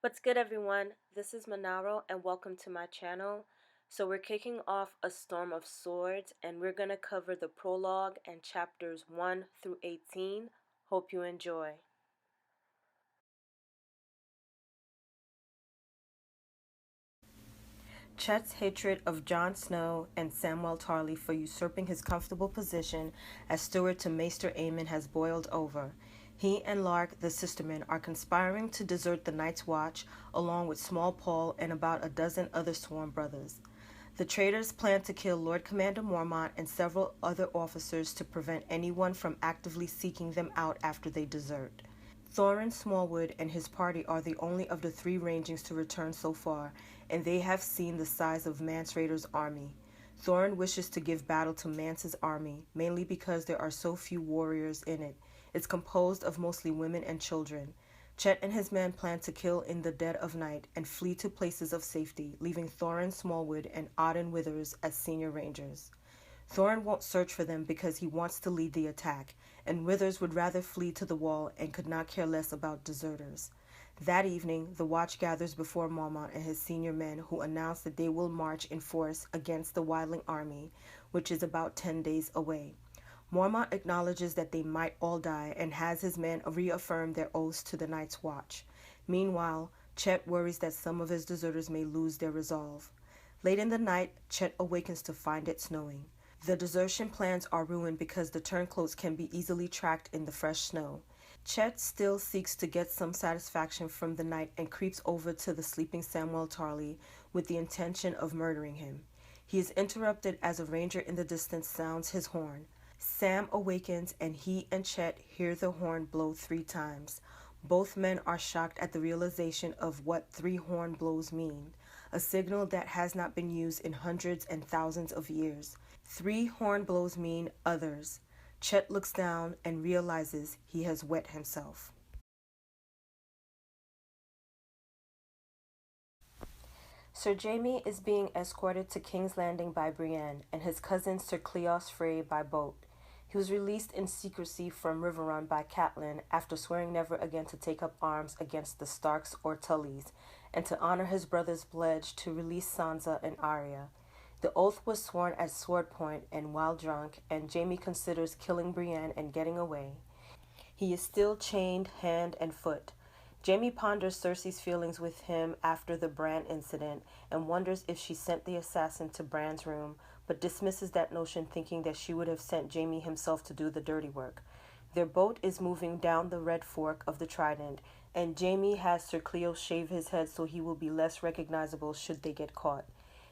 What's good, everyone? This is Monaro, and welcome to my channel. So we're kicking off A Storm of Swords, and we're going to cover the prologue and chapters 1 through 18. Hope you enjoy. Chet's hatred of Jon Snow and Samwell Tarly for usurping his comfortable position as steward to Maester Aemon has boiled over. He and Lark, the sistermen, are conspiring to desert the Night's Watch, along with Small Paul and about a dozen other sworn brothers. The traitors plan to kill Lord Commander Mormont and several other officers to prevent anyone from actively seeking them out after they desert. Thorin Smallwood and his party are the only of the three Rangings to return so far, and they have seen the size of Mance Rayder's army. Thorin wishes to give battle to Mance's army, mainly because there are so few warriors in it. It's composed of mostly women and children. Chet and his men plan to kill in the dead of night and flee to places of safety, leaving Thorin Smallwood and Auden Withers as senior rangers. Thorin won't search for them because he wants to lead the attack, and Withers would rather flee to the wall and could not care less about deserters. That evening, the watch gathers before Mormont and his senior men, who announce that they will march in force against the Wildling army, which is about 10 days away. Mormont acknowledges that they might all die and has his men reaffirm their oaths to the Night's Watch. Meanwhile, Chet worries that some of his deserters may lose their resolve. Late in the night, Chet awakens to find it snowing. The desertion plans are ruined because the turncoats can be easily tracked in the fresh snow. Chet still seeks to get some satisfaction from the night and creeps over to the sleeping Samwell Tarly with the intention of murdering him. He is interrupted as a ranger in the distance sounds his horn. Sam awakens and he and Chet hear the horn blow 3 times. Both men are shocked at the realization of what 3 horn blows mean, a signal that has not been used in hundreds and thousands of years. 3 horn blows mean others. Chet looks down and realizes he has wet himself. Sir Jaime is being escorted to King's Landing by Brienne and his cousin Sir Cleos Frey by boat. He was released in secrecy from Riverrun by Catelyn after swearing never again to take up arms against the Starks or Tullys, and to honor his brother's pledge to release Sansa and Arya. The oath was sworn at sword point and while drunk, and Jaime considers killing Brienne and getting away. He is still chained hand and foot. Jaime ponders Cersei's feelings with him after the Bran incident and wonders if she sent the assassin to Bran's room, but dismisses that notion, thinking that she would have sent Jaime himself to do the dirty work. Their boat is moving down the Red Fork of the Trident, and Jaime has Sir Cleo shave his head so he will be less recognizable should they get caught.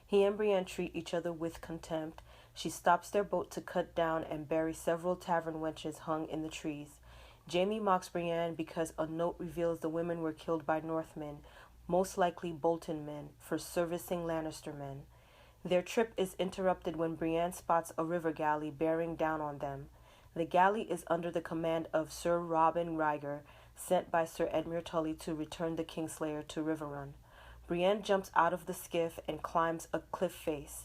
He and Brienne treat each other with contempt. She stops their boat to cut down and bury several tavern wenches hung in the trees. Jaime mocks Brienne because a note reveals the women were killed by Northmen, most likely Bolton men, for servicing Lannister men. Their trip is interrupted when Brienne spots a river galley bearing down on them. The galley is under the command of Sir Robin Ryger, sent by Sir Edmure Tully to return the Kingslayer to Riverrun. Brienne jumps out of the skiff and climbs a cliff face.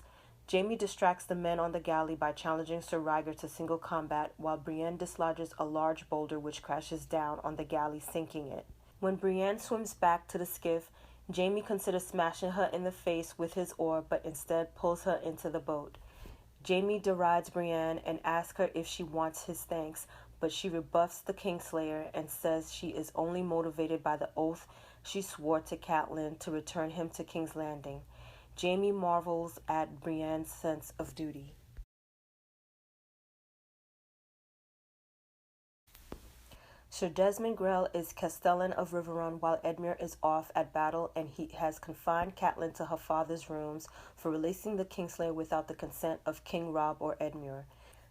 Jaime distracts the men on the galley by challenging Sir Ryger to single combat, while Brienne dislodges a large boulder which crashes down on the galley, sinking it. When Brienne swims back to the skiff, Jaime considers smashing her in the face with his oar, but instead pulls her into the boat. Jaime derides Brienne and asks her if she wants his thanks, but she rebuffs the Kingslayer and says she is only motivated by the oath she swore to Catelyn to return him to King's Landing. Jaime marvels at Brienne's sense of duty. Sir Desmond Grell is Castellan of Riverrun while Edmure is off at battle, and he has confined Catelyn to her father's rooms for releasing the Kingslayer without the consent of King Robb or Edmure.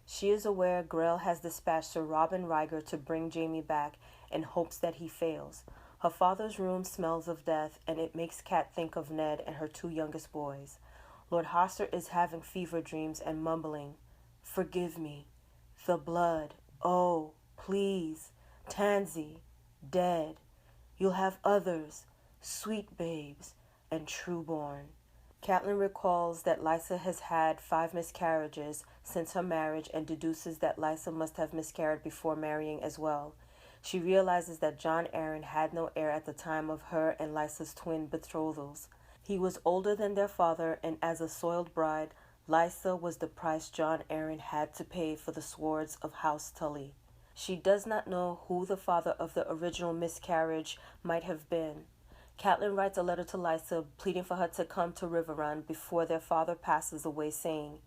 She is aware Grell has dispatched Sir Robin Ryger to bring Jaime back and hopes that he fails. Her father's room smells of death, and it makes Cat think of Ned and her 2 youngest boys. Lord Hoster is having fever dreams and mumbling, "Forgive me. The blood. Oh, please. Tansy. Dead. You'll have others. Sweet babes. And trueborn." Catelyn recalls that Lysa has had 5 miscarriages since her marriage and deduces that Lysa must have miscarried before marrying as well. She realizes that Jon Arryn had no heir at the time of her and Lysa's twin betrothals. He was older than their father, and as a soiled bride, Lysa was the price Jon Arryn had to pay for the swords of House Tully. She does not know who the father of the original miscarriage might have been. Catelyn writes a letter to Lysa pleading for her to come to Riverrun before their father passes away, saying,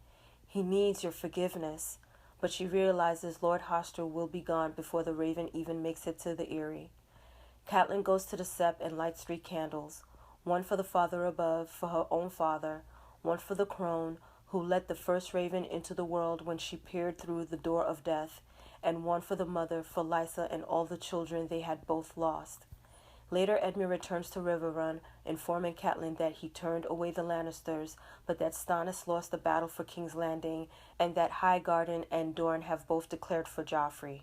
"He needs your forgiveness." But she realizes Lord Hoster will be gone before the Raven even makes it to the Eyrie. Catelyn goes to the Sept and lights 3 candles, one for the Father above, for her own father, one for the crone, who let the first Raven into the world when she peered through the door of death, and one for the mother, for Lysa and all the children they had both lost. Later, Edmure returns to Riverrun, informing Catelyn that he turned away the Lannisters, but that Stannis lost the battle for King's Landing, and that Highgarden and Dorne have both declared for Joffrey.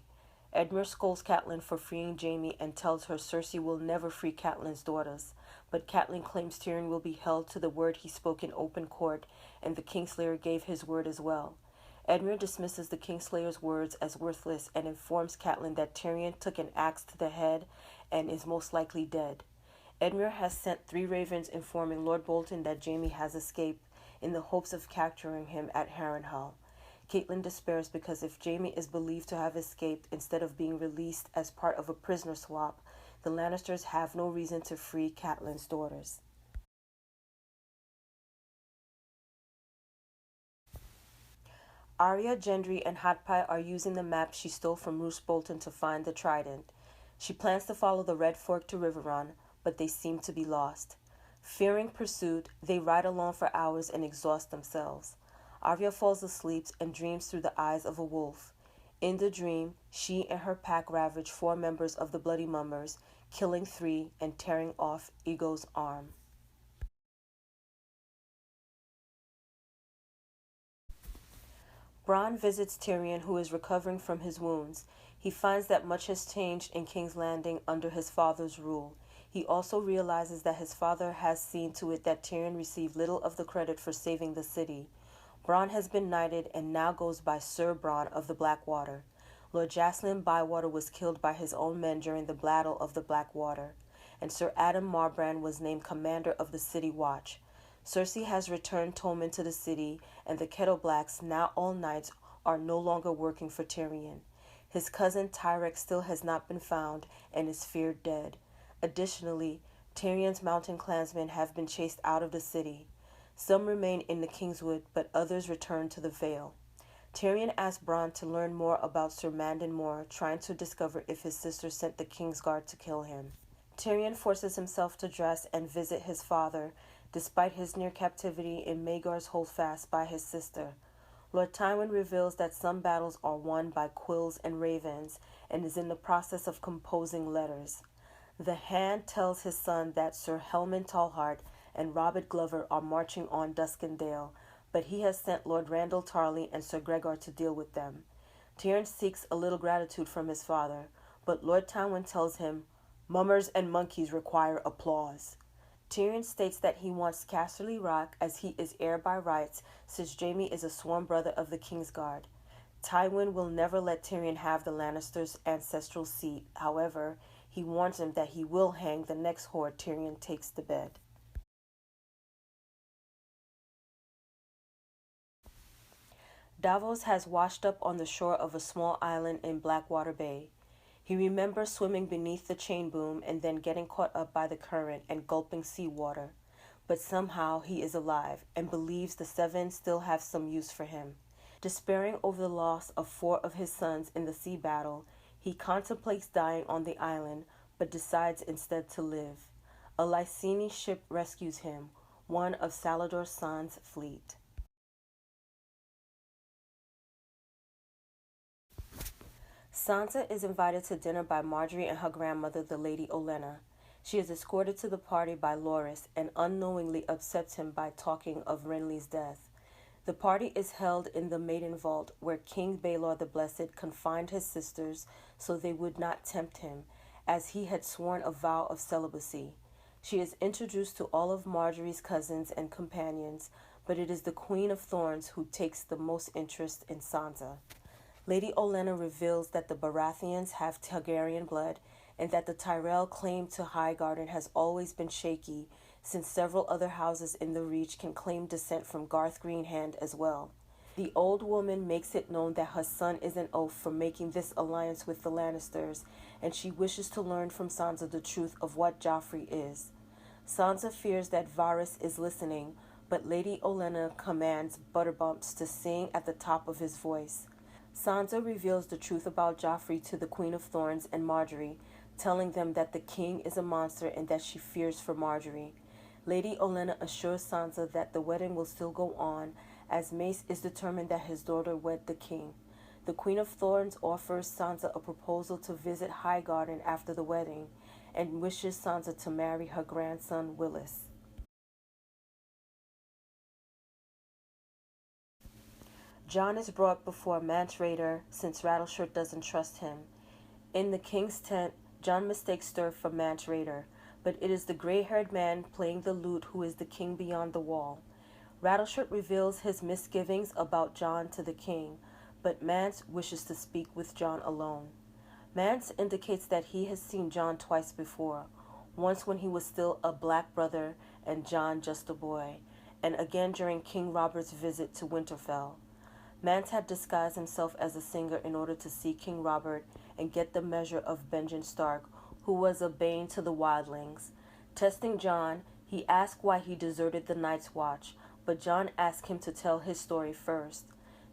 Edmure scolds Catelyn for freeing Jaime and tells her Cersei will never free Catelyn's daughters, but Catelyn claims Tyrion will be held to the word he spoke in open court, and the Kingslayer gave his word as well. Edmure dismisses the Kingslayer's words as worthless and informs Catelyn that Tyrion took an axe to the head and is most likely dead. Edmure has sent 3 ravens informing Lord Bolton that Jaime has escaped in the hopes of capturing him at Harrenhal. Catelyn despairs because if Jaime is believed to have escaped instead of being released as part of a prisoner swap, the Lannisters have no reason to free Catelyn's daughters. Arya, Gendry, and Hot Pie are using the map she stole from Roose Bolton to find the trident. She plans to follow the Red Fork to Riverrun, but they seem to be lost. Fearing pursuit, they ride along for hours and exhaust themselves. Arya falls asleep and dreams through the eyes of a wolf. In the dream, she and her pack ravage 4 members of the Bloody Mummers, killing 3 and tearing off Ego's arm. Bran visits Tyrion, who is recovering from his wounds. He finds that much has changed in King's Landing under his father's rule. He also realizes that his father has seen to it that Tyrion received little of the credit for saving the city. Bran has been knighted and now goes by Sir Bran of the Blackwater. Lord Jacelyn Bywater was killed by his own men during the Battle of the Blackwater, and Sir Adam Marbrand was named commander of the City Watch. Cersei has returned Tommen to the city, and the Kettleblacks, now all knights, are no longer working for Tyrion. His cousin Tyrek still has not been found and is feared dead. Additionally, Tyrion's mountain clansmen have been chased out of the city. Some remain in the Kingswood, but others return to the Vale. Tyrion asks Bran to learn more about Sir Mandon Moore, trying to discover if his sister sent the Kingsguard to kill him. Tyrion forces himself to dress and visit his father, despite his near captivity in Maegor's holdfast by his sister. Lord Tywin reveals that some battles are won by quills and ravens, and is in the process of composing letters. The Hand tells his son that Sir Helman Tallhart and Robert Glover are marching on Duskendale, but he has sent Lord Randall Tarley and Sir Gregor to deal with them. Tyrion seeks a little gratitude from his father, but Lord Tywin tells him, "Mummers and monkeys require applause." Tyrion states that he wants Casterly Rock as he is heir by rights, since Jaime is a sworn brother of the Kingsguard. Tywin will never let Tyrion have the Lannisters' ancestral seat. However, he warns him that he will hang the next horde Tyrion takes to bed. Davos has washed up on the shore of a small island in Blackwater Bay. He remembers swimming beneath the chain boom and then getting caught up by the current and gulping seawater. But somehow he is alive and believes the 7 still have some use for him. Despairing over the loss of 4 of his sons in the sea battle, he contemplates dying on the island, but decides instead to live. A Lyseni ship rescues him, one of Salador San's fleet. Sansa is invited to dinner by Marjorie and her grandmother, the Lady Olenna. She is escorted to the party by Loras and unknowingly upsets him by talking of Renly's death. The party is held in the Maiden Vault, where King Baelor the Blessed confined his sisters so they would not tempt him, as he had sworn a vow of celibacy. She is introduced to all of Marjorie's cousins and companions, but it is the Queen of Thorns who takes the most interest in Sansa. Lady Olenna reveals that the Baratheons have Targaryen blood and that the Tyrell claim to Highgarden has always been shaky, since several other houses in the Reach can claim descent from Garth Greenhand as well. The old woman makes it known that her son is an oath for making this alliance with the Lannisters, and she wishes to learn from Sansa the truth of what Joffrey is. Sansa fears that Varys is listening, but Lady Olenna commands Butterbumps to sing at the top of his voice. Sansa reveals the truth about Joffrey to the Queen of Thorns and Marjorie, telling them that the king is a monster and that she fears for Marjorie. Lady Olenna assures Sansa that the wedding will still go on, as Mace is determined that his daughter wed the king. The Queen of Thorns offers Sansa a proposal to visit Highgarden after the wedding, and wishes Sansa to marry her grandson Willis. Jon is brought before Mance Rayder since Rattleshirt doesn't trust him. In the king's tent, Jon mistakes Stir for Mance Rayder, but it is the gray-haired man playing the lute who is the king beyond the wall. Rattleshirt reveals his misgivings about Jon to the king, but Mance wishes to speak with Jon alone. Mance indicates that he has seen Jon twice before, once when he was still a black brother and Jon just a boy, and again during King Robert's visit to Winterfell. Mance had disguised himself as a singer in order to see King Robert and get the measure of Benjen Stark, who was a bane to the wildlings. Testing Jon, he asked why he deserted the Night's Watch, but Jon asked him to tell his story first.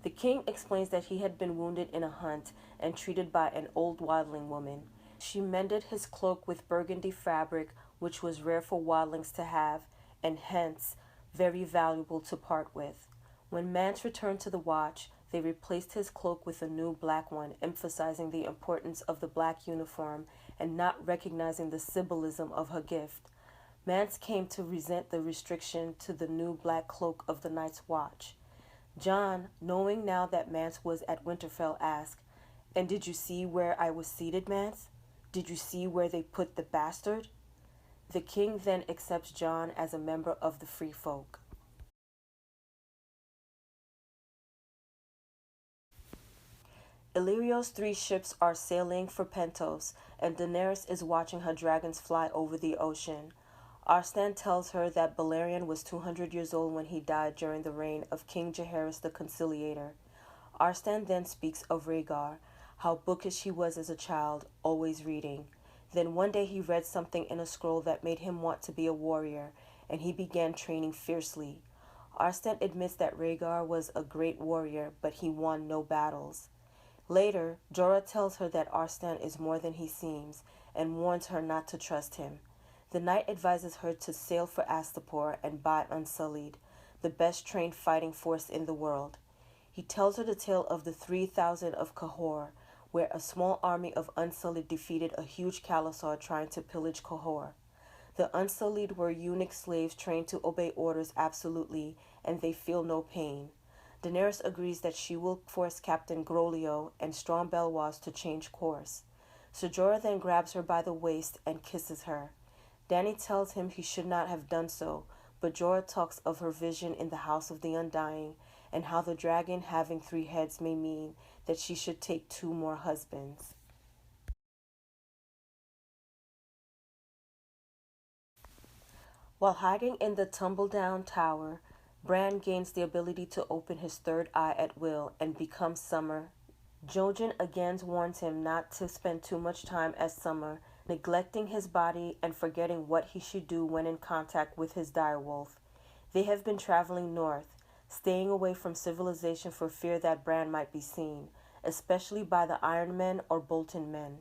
The king explains that he had been wounded in a hunt and treated by an old wildling woman. She mended his cloak with burgundy fabric, which was rare for wildlings to have, and hence very valuable to part with. When Mance returned to the watch, they replaced his cloak with a new black one, emphasizing the importance of the black uniform and not recognizing the symbolism of her gift. Mance came to resent the restriction to the new black cloak of the Night's Watch. Jon, knowing now that Mance was at Winterfell, asked, "And did you see where I was seated, Mance? Did you see where they put the bastard?" The king then accepts Jon as a member of the Free Folk. Illyrio's 3 ships are sailing for Pentos, and Daenerys is watching her dragons fly over the ocean. Arstan tells her that Balerion was 200 years old when he died during the reign of King Jaehaerys the Conciliator. Arstan then speaks of Rhaegar, how bookish he was as a child, always reading. Then one day he read something in a scroll that made him want to be a warrior, and he began training fiercely. Arstan admits that Rhaegar was a great warrior, but he won no battles. Later, Jorah tells her that Arstan is more than he seems, and warns her not to trust him. The knight advises her to sail for Astapor and buy Unsullied, the best trained fighting force in the world. He tells her the tale of the 3,000 of Cahor, where a small army of Unsullied defeated a huge Khalasar trying to pillage Cahor. The Unsullied were eunuch slaves trained to obey orders absolutely, and they feel no pain. Daenerys agrees that she will force Captain Grolio and Strong Belwas to change course. Ser Jorah then grabs her by the waist and kisses her. Dany tells him he should not have done so, but Jorah talks of her vision in the House of the Undying and how the dragon having 3 heads may mean that she should take 2 more husbands. While hiding in the tumble-down tower, Bran gains the ability to open his 3rd eye at will and become Summer. Jojen again warns him not to spend too much time as Summer, neglecting his body and forgetting what he should do when in contact with his direwolf. They have been traveling north, staying away from civilization for fear that Bran might be seen, especially by the Iron Men or Bolton men.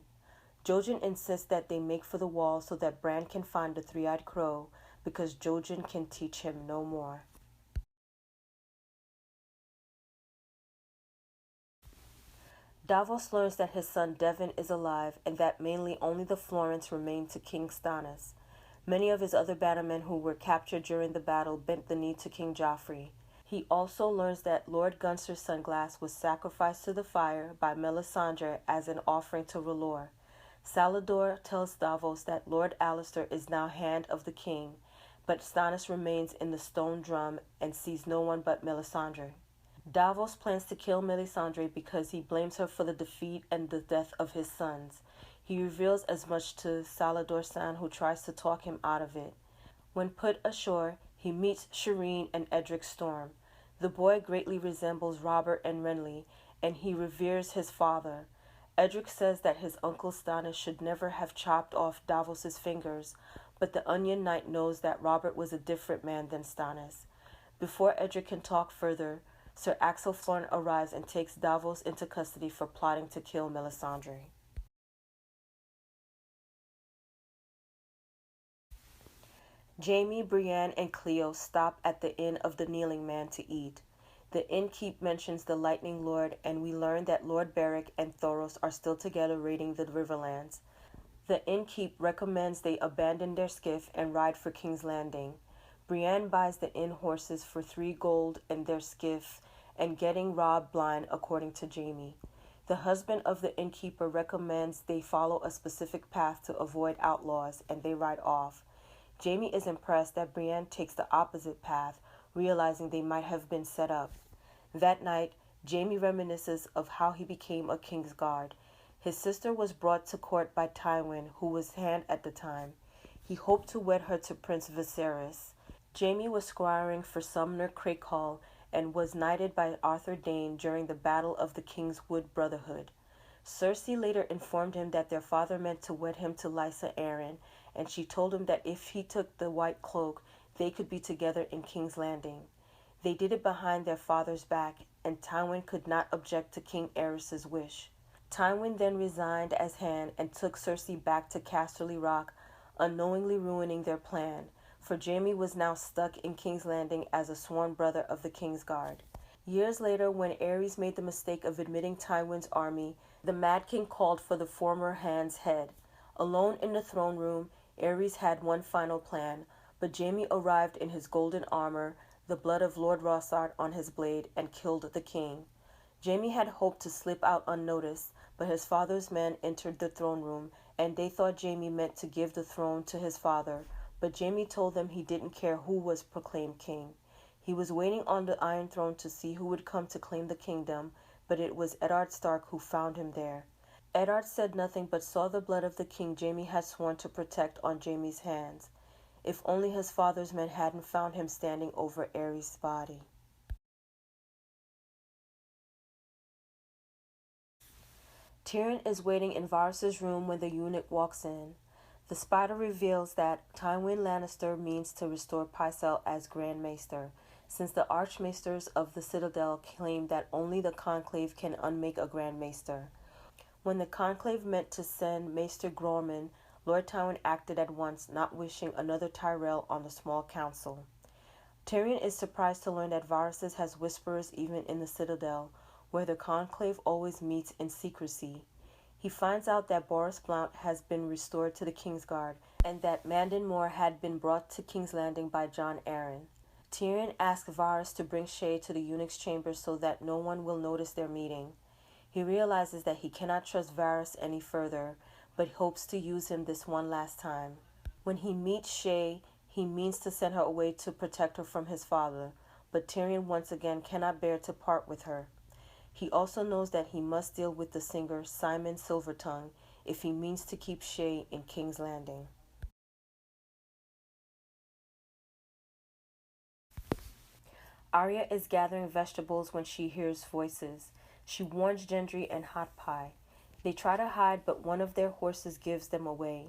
Jojen insists that they make for the wall so that Bran can find the 3-eyed crow, because Jojen can teach him no more. Davos learns that his son Devon is alive and that mainly only the Florents remain to King Stannis. Many of his other bannermen who were captured during the battle bent the knee to King Joffrey. He also learns that Lord Gunster's sunglass was sacrificed to the fire by Melisandre as an offering to R'hllor. Salador tells Davos that Lord Alliser is now Hand of the King, but Stannis remains in the stone drum and sees no one but Melisandre. Davos plans to kill Melisandre because he blames her for the defeat and the death of his sons. He reveals as much to Salador Saan, who tries to talk him out of it. When put ashore, he meets Shireen and Edric Storm. The boy greatly resembles Robert and Renly, and he reveres his father. Edric says that his uncle Stannis should never have chopped off Davos's fingers, but the Onion Knight knows that Robert was a different man than Stannis. Before Edric can talk further, Sir Axel Florn arrives and takes Davos into custody for plotting to kill Melisandre. Jaime, Brienne, and Cleo stop at the Inn of the Kneeling Man to eat. The innkeep mentions the Lightning Lord, and we learn that Lord Beric and Thoros are still together raiding the Riverlands. The innkeep recommends they abandon their skiff and ride for King's Landing. Brienne buys the inn horses for 3 gold and their skiff, and getting robbed blind, according to Jaime. The husband of the innkeeper recommends they follow a specific path to avoid outlaws, and they ride off. Jaime is impressed that Brienne takes the opposite path, realizing they might have been set up. That night, Jaime reminisces of how he became a king's guard. His sister was brought to court by Tywin, who was hand at the time. He hoped to wed her to Prince Viserys. Jaime was squiring for Sumner Craighall and was knighted by Arthur Dayne during the Battle of the Kingswood Brotherhood. Cersei later informed him that their father meant to wed him to Lysa Arryn, and she told him that if he took the White Cloak, they could be together in King's Landing. They did it behind their father's back, and Tywin could not object to King Aerys's wish. Tywin then resigned as Hand and took Cersei back to Casterly Rock, unknowingly ruining their plan, for Jaime was now stuck in King's Landing as a sworn brother of the Kingsguard. Years later, when Aerys made the mistake of admitting Tywin's army, the Mad King called for the former Hand's head. Alone in the throne room, Aerys had one final plan, but Jaime arrived in his golden armor, the blood of Lord Rossart on his blade, and killed the king. Jaime had hoped to slip out unnoticed, but his father's men entered the throne room, and they thought Jaime meant to give the throne to his father, but Jaime told them he didn't care who was proclaimed king. He was waiting on the Iron Throne to see who would come to claim the kingdom, but it was Eddard Stark who found him there. Eddard said nothing but saw the blood of the king Jaime had sworn to protect on Jaime's hands. If only his father's men hadn't found him standing over Aerys' body. Tyrion is waiting in Varys' room when the eunuch walks in. The spider reveals that Tywin Lannister means to restore Pycelle as Grand Maester, since the Archmaesters of the Citadel claim that only the Conclave can unmake a Grand Maester. When the Conclave meant to send Maester Gorman, Lord Tywin acted at once, not wishing another Tyrell on the small council. Tyrion is surprised to learn that Varys has whisperers even in the Citadel, where the Conclave always meets in secrecy. He finds out that Boros Blount has been restored to the Kingsguard, and that Mandon Moore had been brought to King's Landing by Jon Arryn. Tyrion asks Varys to bring Shae to the eunuch's chamber so that no one will notice their meeting. He realizes that he cannot trust Varys any further, but hopes to use him this one last time. When he meets Shae, he means to send her away to protect her from his father, but Tyrion once again cannot bear to part with her. He also knows that he must deal with the singer Simon Silvertongue if he means to keep Shae in King's Landing. Arya is gathering vegetables when she hears voices. She warns Gendry and Hot Pie. They try to hide, but one of their horses gives them away.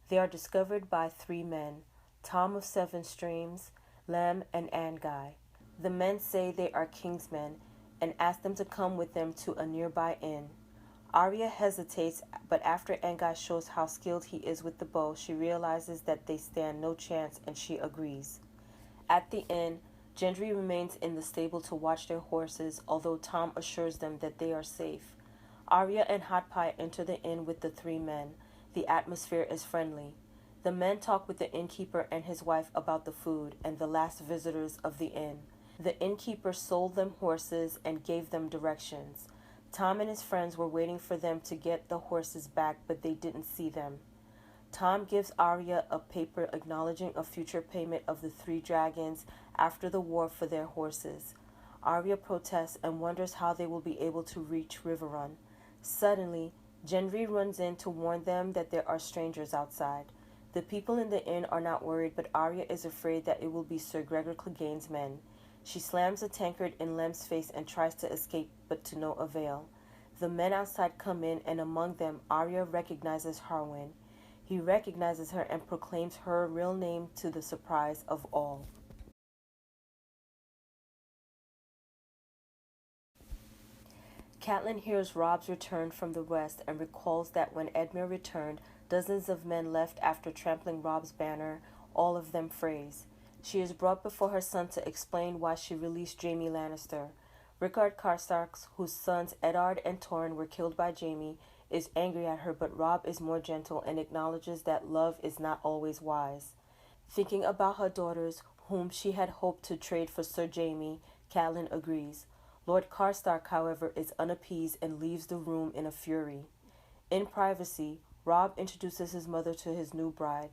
They are discovered by 3 men, Tom of Seven Streams, Lem, and Anguy. The men say they are Kingsmen and ask them to come with them to a nearby inn. Arya hesitates, but after Anguy shows how skilled he is with the bow, she realizes that they stand no chance and she agrees. At the inn, Gendry remains in the stable to watch their horses, although Tom assures them that they are safe. Arya and Hot Pie enter the inn with the 3 men. The atmosphere is friendly. The men talk with the innkeeper and his wife about the food and the last visitors of the inn. The innkeeper sold them horses and gave them directions. Tom and his friends were waiting for them to get the horses back, but they didn't see them. Tom gives Arya a paper acknowledging a future payment of the 3 dragons after the war for their horses. Arya protests and wonders how they will be able to reach Riverrun. Suddenly, Gendry runs in to warn them that there are strangers outside. The people in the inn are not worried, but Arya is afraid that it will be Sir Gregor Clegane's men. She slams a tankard in Lem's face and tries to escape, but to no avail. The men outside come in, and among them, Arya recognizes Harwin. He recognizes her and proclaims her real name to the surprise of all. Catelyn hears Robb's return from the west and recalls that when Edmure returned, dozens of men left after trampling Robb's banner, all of them Freys. She is brought before her son to explain why she released Jaime Lannister. Rickard Karstark, whose sons Eddard and Torrhen were killed by Jaime, is angry at her, but Robb is more gentle and acknowledges that love is not always wise. Thinking about her daughters, whom she had hoped to trade for Sir Jaime, Catelyn agrees. Lord Karstark, however, is unappeased and leaves the room in a fury. In privacy, Robb introduces his mother to his new bride.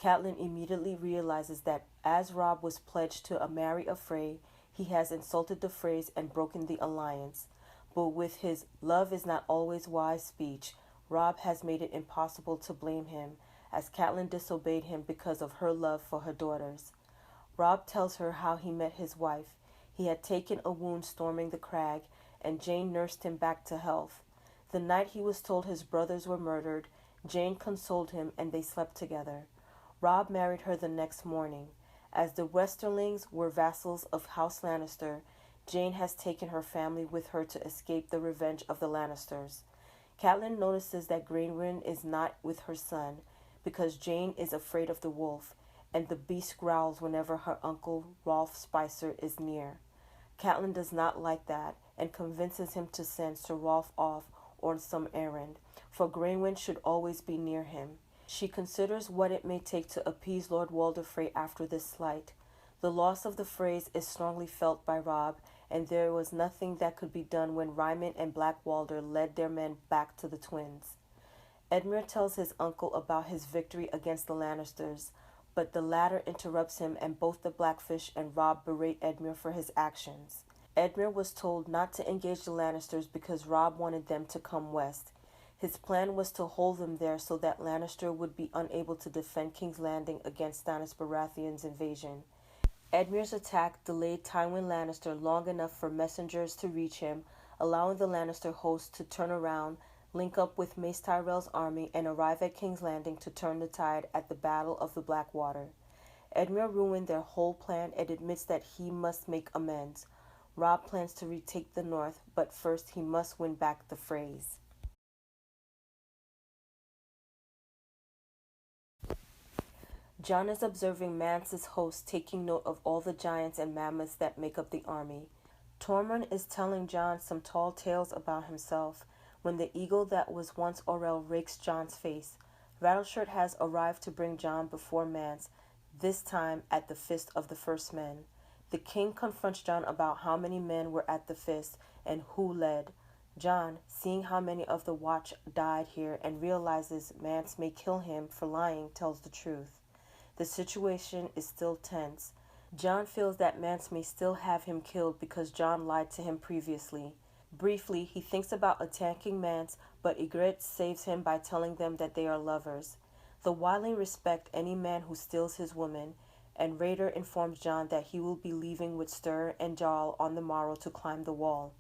Catelyn immediately realizes that as Robb was pledged to marry a Frey, he has insulted the Freys and broken the alliance. But with his "love is not always wise" speech, Robb has made it impossible to blame him, as Catelyn disobeyed him because of her love for her daughters. Robb tells her how he met his wife. He had taken a wound storming the crag, and Jane nursed him back to health. The night he was told his brothers were murdered, Jane consoled him and they slept together. Robb married her the next morning. As the Westerlings were vassals of House Lannister, Jane has taken her family with her to escape the revenge of the Lannisters. Catelyn notices that Greywind is not with her son, because Jane is afraid of the wolf, and the beast growls whenever her uncle Rolf Spicer is near. Catelyn does not like that, and convinces him to send Sir Rolf off on some errand, for Greywind should always be near him. She considers what it may take to appease Lord Walder Frey after this slight. The loss of the Freys is strongly felt by Robb, and there was nothing that could be done when Ryman and Black Walder led their men back to the twins. Edmure tells his uncle about his victory against the Lannisters, but the latter interrupts him, and both the Blackfish and Robb berate Edmure for his actions. Edmure was told not to engage the Lannisters because Robb wanted them to come west. His plan was to hold them there so that Lannister would be unable to defend King's Landing against Stannis Baratheon's invasion. Edmure's attack delayed Tywin Lannister long enough for messengers to reach him, allowing the Lannister host to turn around, link up with Mace Tyrell's army, and arrive at King's Landing to turn the tide at the Battle of the Blackwater. Edmure ruined their whole plan and admits that he must make amends. Robb plans to retake the north, but first he must win back the Freys. Jon is observing Mance's host, taking note of all the giants and mammoths that make up the army. Tormund is telling Jon some tall tales about himself when the eagle that was once Orell rakes Jon's face. Rattleshirt has arrived to bring Jon before Mance, this time at the Feast of the First Men. The king confronts Jon about how many men were at the feast and who led. Jon, seeing how many of the watch died here and realizes Mance may kill him for lying, tells the truth. The situation is still tense. Jon feels that Mance may still have him killed because Jon lied to him previously. Briefly, he thinks about attacking Mance, but Ygritte saves him by telling them that they are lovers. The Wildling respect any man who steals his woman, and Rhaegar informs Jon that he will be leaving with Styr and Jarl on the morrow to climb the wall.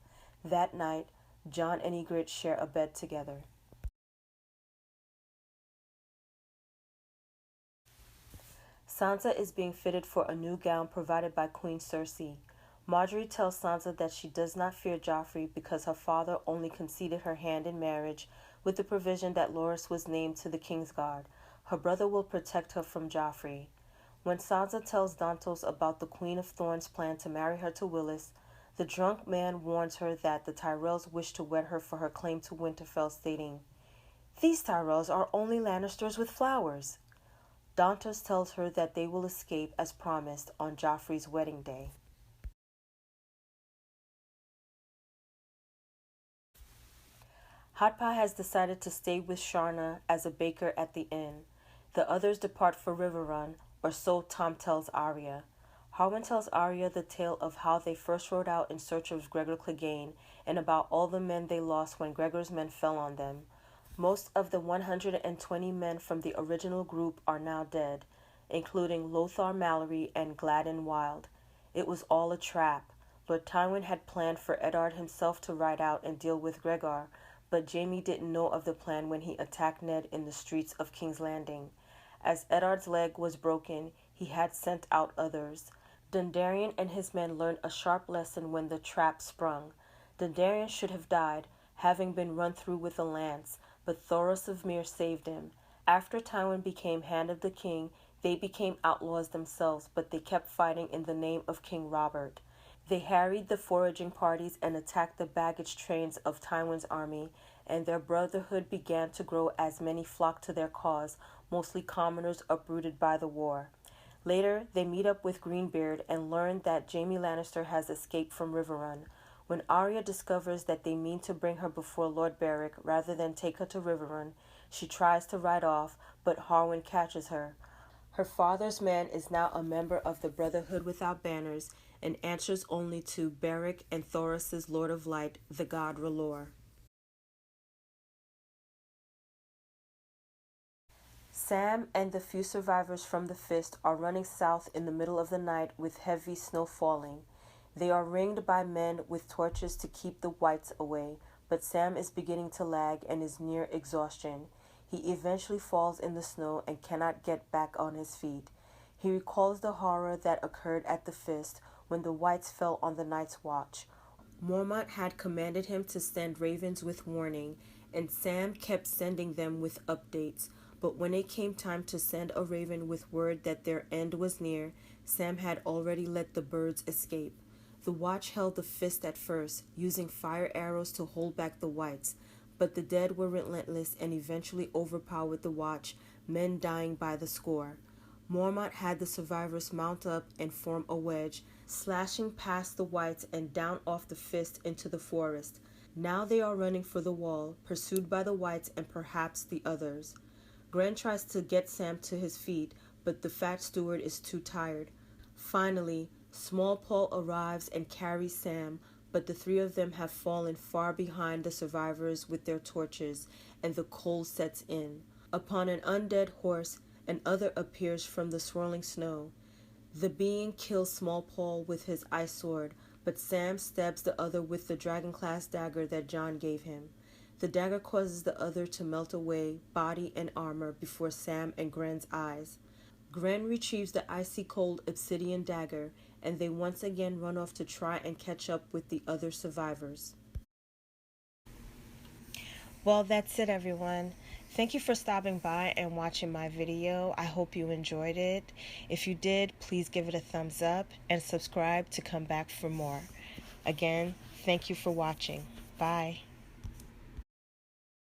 That night, Jon and Ygritte share a bed together. Sansa is being fitted for a new gown provided by Queen Cersei. Marjorie tells Sansa that she does not fear Joffrey because her father only conceded her hand in marriage with the provision that Loras was named to the Kingsguard. Her brother will protect her from Joffrey. When Sansa tells Dantos about the Queen of Thorns' plan to marry her to Willis, the drunk man warns her that the Tyrells wish to wed her for her claim to Winterfell, stating, "These Tyrells are only Lannisters with flowers." Dantos tells her that they will escape as promised on Joffrey's wedding day. Hot Pie has decided to stay with Sharna as a baker at the inn. The others depart for Riverrun, or so Tom tells Arya. Harwin tells Arya the tale of how they first rode out in search of Gregor Clegane and about all the men they lost when Gregor's men fell on them. Most of the 120 men from the original group are now dead, including Lothar Mallory and Gladden Wild. It was all a trap. Lord Tywin had planned for Eddard himself to ride out and deal with Gregor, but Jaime didn't know of the plan when he attacked Ned in the streets of King's Landing. As Eddard's leg was broken, he had sent out others. Dondarrion and his men learned a sharp lesson when the trap sprung. Dondarrion should have died, having been run through with a lance, but Thoros of Myr saved him. After Tywin became Hand of the King, they became outlaws themselves, but they kept fighting in the name of King Robert. They harried the foraging parties and attacked the baggage trains of Tywin's army, and their brotherhood began to grow as many flocked to their cause, mostly commoners uprooted by the war. Later, they meet up with Greenbeard and learn that Jaime Lannister has escaped from Riverrun. When Arya discovers that they mean to bring her before Lord Beric rather than take her to Riverrun, she tries to ride off, but Harwin catches her. Her father's man is now a member of the Brotherhood Without Banners and answers only to Beric and Thoros' Lord of Light, the god R'hllor. Sam and the few survivors from the Fist are running south in the middle of the night with heavy snow falling. They are ringed by men with torches to keep the whites away, but Sam is beginning to lag and is near exhaustion. He eventually falls in the snow and cannot get back on his feet. He recalls the horror that occurred at the Fist when the whites fell on the Night's Watch. Mormont had commanded him to send ravens with warning, and Sam kept sending them with updates. But when it came time to send a raven with word that their end was near, Sam had already let the birds escape. The watch held the Fist at first, using fire arrows to hold back the whites, but the dead were relentless and eventually overpowered the watch, men dying by the score. Mormont had the survivors mount up and form a wedge, slashing past the whites and down off the Fist into the forest. Now they are running for the wall, pursued by the whites and perhaps the others. Gren tries to get Sam to his feet, but the fat steward is too tired. Finally, Small Paul arrives and carries Sam, but the three of them have fallen far behind the survivors with their torches, and the cold sets in. Upon an undead horse, an other appears from the swirling snow. The being kills Small Paul with his ice sword, but Sam stabs the other with the dragon-class dagger that Jon gave him. The dagger causes the other to melt away, body and armor, before Sam and Gren's eyes. Gren retrieves the icy-cold obsidian dagger, and they once again run off to try and catch up with the other survivors. Well, that's it, everyone. Thank you for stopping by and watching my video. I hope you enjoyed it. If you did, please give it a thumbs up and subscribe to come back for more. Again, thank you for watching. Bye.